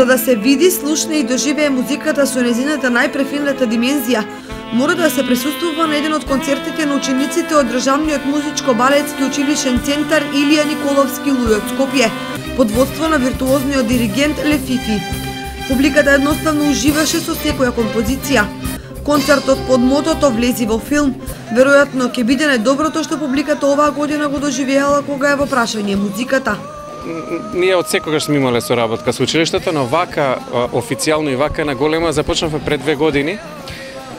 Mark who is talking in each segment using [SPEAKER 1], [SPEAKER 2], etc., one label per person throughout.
[SPEAKER 1] За да се види, слушне и доживее музиката со незината најпрефинлета димензија, мора да се присуствува на еден од концертите на учениците од Државниот музичко-балетски училишен центар Илија Николовски Луј од Скопје, под водство на виртуозниот диригент Лефифи. Публиката едноставно уживаше со секоја композиција. Концертот под мотото влези во филм. Веројатно ќе биде најдоброто што публиката оваа година го доживеала кога е во прашање музиката.
[SPEAKER 2] Ние од секогаш сме имале соработка со училиштето, но вака официјално и вака на голема започнавме пред 2 години,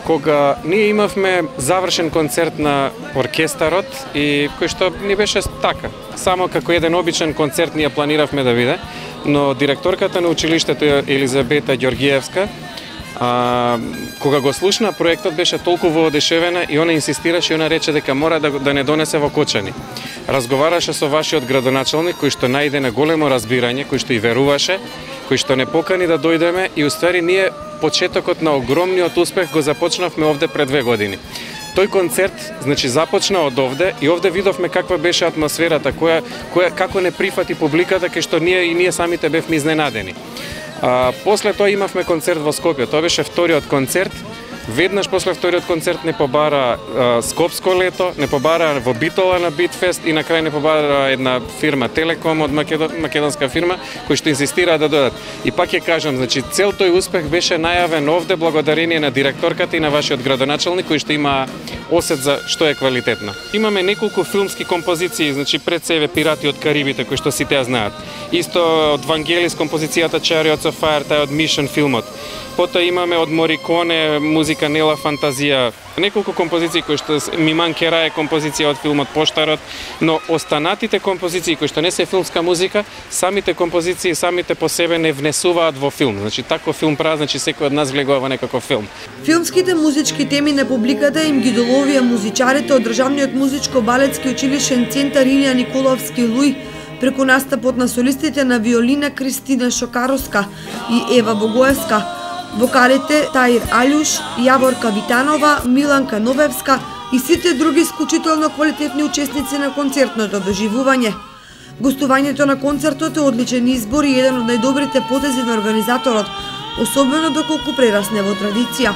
[SPEAKER 2] кога ние имавме завршен концерт на оркестарот и кој што ни беше така. Само како еден обичен концерт ние планиравме да биде, но директорката на училиштето Елизабета Ѓоргиевска, кога го слушна проектот, беше толку одешевена и она инсистираше и она рече дека мора да не донесе во Кочани. Разговараше со вашиот градоначалник кој што најде на големо разбирање, кој што и веруваше, кој што не покани да дојдеме и уствари ние почетокот на огромниот успех го започнавме овде пред 2 години. Тој концерт, значи, започна од овде и овде видовме каква беше атмосферата, како не прифати публиката, кај што ние самите бевме изненадени. После тоа имавме концерт во Скопје, тоа беше вториот концерт. Веднаш после вториот концерт не побара Скопско лето, не побара во Битола на Битфест и на крај не побара една фирма Телеком од македонска фирма, кои што инсистираа да додат. И пак ќе кажам, значи, цел тој успех беше најавен овде благодарение на директорката и на вашиот градоначалник, кои што има осет за што е квалитетно. Имаме неколку филмски композиции, значи пред себе Пирати од Карибите, кои што сите ја знаат. Исто од Вангелис композицијата Chariots of Fire, тај од Mission филмот. Потоа имаме од Мориконе музика Нела Фантазија, неколку композиции кои што Миман Кера е композиција од филмот Поштарот, но останатите композиции кои што не се филмска музика, самите композиции самите по себе не внесуваат во филм. Значи таков филм прават, значи секој од нас гледа во некаков филм.
[SPEAKER 1] Филмските музички теми на публиката им ги доловија музичарите од Државниот музичко-балетски училишен центар Илија Николовски Луј преку настапот на солистите на виолина Кристина Шокаровска и Ева Богоевска, вокалите Таир Алјуш, Јаворка Витанова, Миланка Новевска и сите други исклучително квалитетни учесници на концертното доживување. Гостувањето на концертот е одличен избор и еден од најдобрите потези на организаторот, особено доколку прерасне во традиција.